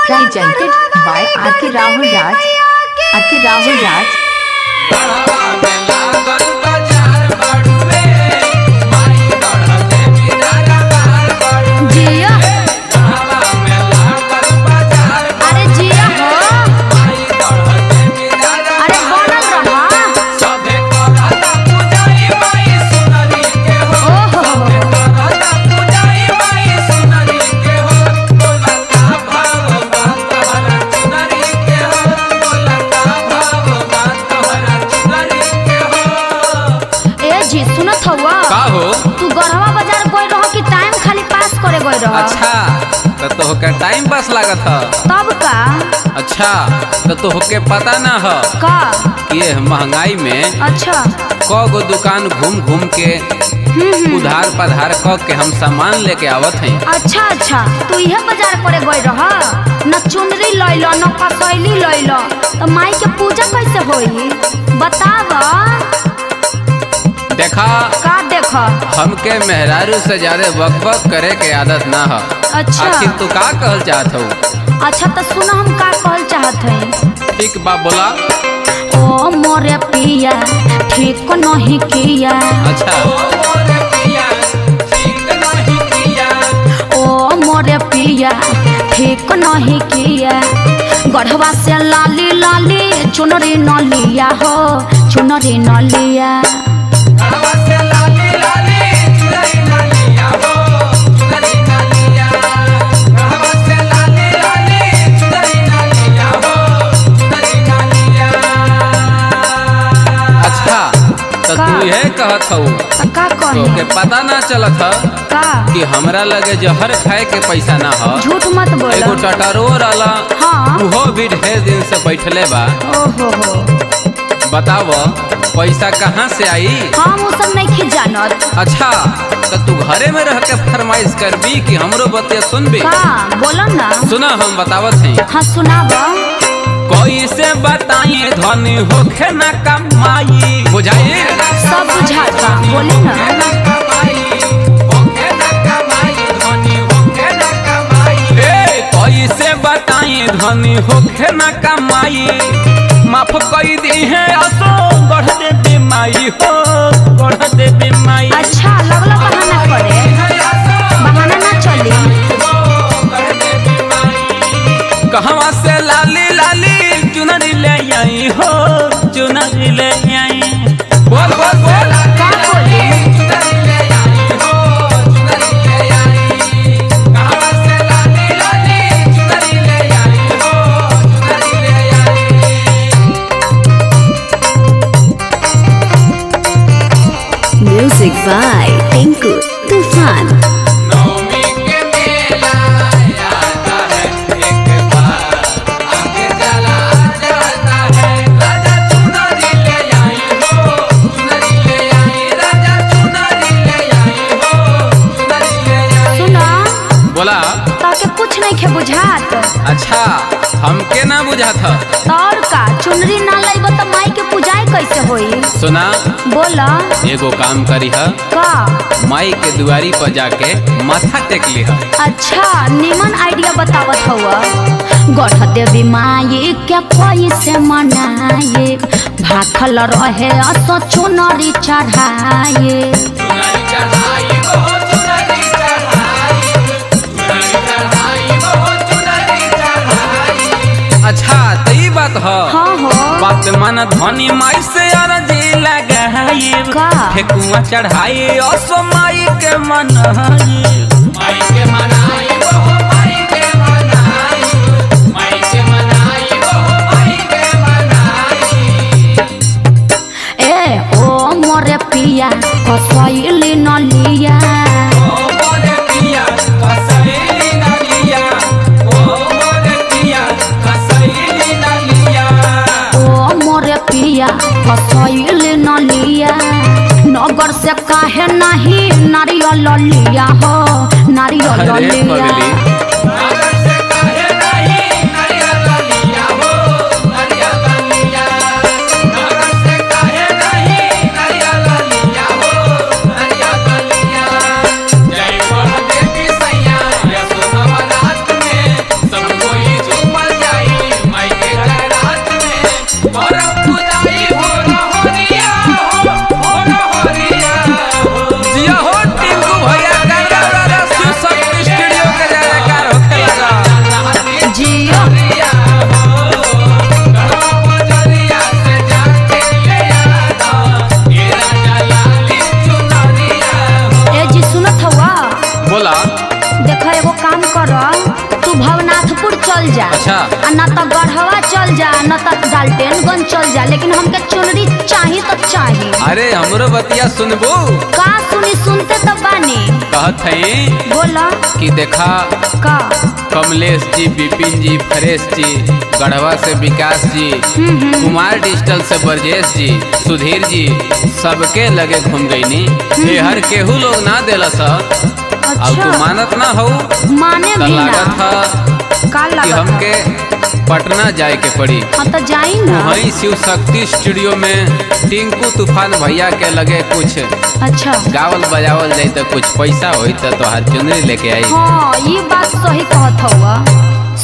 presented by R.K. Rahul Raj. R.K. Rahul Raj. जिया अरे जिया हो अरे बनल रहा ओहो ए जी सुनत हवा का हो? तू गढ़वा बाजार गई रह कि टाइम खाली पास करे गई रह अच्छा तो होके टाइम पास लागत ह। तब का अच्छा तो होके पता ना ह का कि ये महंगाई में अच्छा क गो दुकान घूम घूम के उधार पधार क के हम सामान लेके आवत हैं। अच्छा अच्छा तू इहे बाजार करे गई रह न चुनरी लइलो न कसैली लइलो तो माई के पूजा कैसे होई बताव देखा का देख हमके मेहरारू से ज्यादा बकबक करे के आदत ना ह। अच्छा आखिर तू का कहल चाहत हो? अच्छा तो सुनो हम का कहल चाहत हई ठीक बा बोला। ओ मोरे पिया ठीक नहीं किया अच्छा ओ मोरे पिया ठीक नहीं किया गढ़वा से लाली लाली चुनरी न लिया हो चुनरी न लिया अच्छा तो का? तू यह कहत हो का तो कहे के पता ना चलत ह का कि हमरा लगे जहर खाए के पैसा ना ह। झूठ मत बोल एगो टटरो रहला हाँ उहो भी ढेर दिन से बैठले बा। ओहो हो बताव पैसा कहाँ से आई? हम वो सब नहीं खी जानत अच्छा तो तू घरे में रह के फरमाइश करबी कि हमरो बतिया सुनबी? का बोलो ना सुना हम बतावत हैं। हाँ सुनाब कैसे बताइए धनी होखे ना कमाई बुझाई सब बुझाता बोले ना कैसे बताइए धनी होखे ना कमाई माफ कई दी है असो बढ़ दे बीमाई हो बढ़ दे बीमाई। अच्छा लगला बहाना करे बहाना ना चली कहवा से लाली लाली चुनरी ले आई हो चुनरी ले आई। बोल बोल बोल का बोली Music by Tinku Tufan. सुना बोला। ताके कुछ नहीं खे बुझात अच्छा हमके ना बुझा था। और का चुनरी ना लाइब तो माई के पूजाई कैसे होई सुना बोला एगो काम करी है का माई के दुआरी पर जाके माथा टेक लिहा। अच्छा निमन आइडिया बतावत हुआ गढ़ देवी माई के कैसे मनाए भाखल रहे असो चुनरी चढ़ाए अच्छा तो ये बात है। हाँ हो बात मन धनी माई से अर्जी लगाई का? ठेकुआ चढ़ाई असो माई के मनाई माई के मनाई वो माई के मनाई माई के मनाई वो माई के मनाई। ए ओ मोरे पिया कसैली न लिया ओ मोरे पिया कसैली न लिया ओ मोरे पिया कसैली न लिया। ओ मोरे पिया कसैली न लिया नगर से काहे नहीं नारियल लिया हो नारियल अरे लिया पगली नगर से काहे नहीं नारियल लिया हो नारियल लिया नगर से काहे नहीं नारियल लिया हो नारियल लिया। जय बोल देवी सैया यशोदा रात में सब कोई अच्छा आ ना तो गढ़वा चल जा ना तो डाल्टनगंज चल जा, लेकिन हमके चुनरी चाहिए तो चाहिए। अरे हमरो बतिया सुनबू। का सुनी, सुनते तो बानी। कहत हई बोला कि देखा का कमलेश जी, बिपिन जी, फरेश जी, गढ़वा से विकास जी, कुमार डिजिटल से ब्रजेश जी, सुधीर जी, सबके लगे घूम गई नी। ये हर केहू लोग ना देला सा। अब तू मानत ना हो, माने तो भी ना। लागत था का कि लागत हमके पटना जाए के पड़ी। हाँ तो जाई ना। वहीं शिव शक्ति स्टूडियो में टिंकू तूफान भैया के लगे कुछ अच्छा गावल बजावल जाए तो कुछ पैसा होई तो हर चुनरी लेके आई। हाँ ये बात सही कहत हुआ।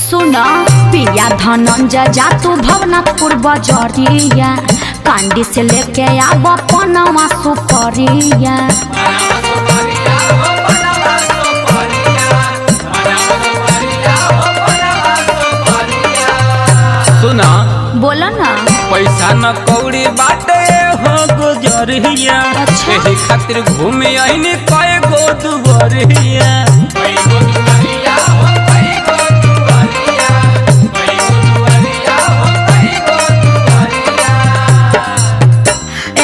सुना पिया धनंजय जा तू भवनाथपुर बजरिया, कांडी से लेके आब पनवा सुपरिया। सुना बोला ना। पैसा न कौड़ी बाटे हो गुजरिया, अच्छा। एही खातिर घूमे आईने कए गो दुबरिया।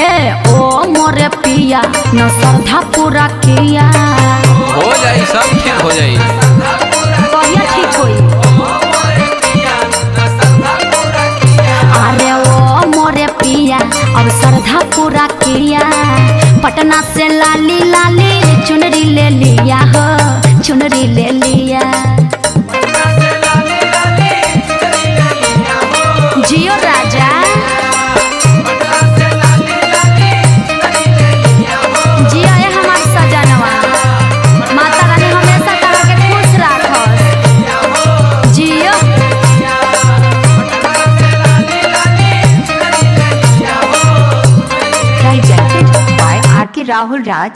ए ओ मोरे पिया न श्रद्धा पूरा किया। हो जाई सब ठीक हो जाई। कहिया ठीक होई? अरे ओ मोरे पिया अब श्रद्धा पूरा किया, पटना से लाली लाली चुनरी ले लिया हो, चुनरी ले लिया। जियो राजा जियो ये हमार सजनवा, माता रानी हमेशा तरह के खुश राखस। जियो Presented by R.K. Rahul Raj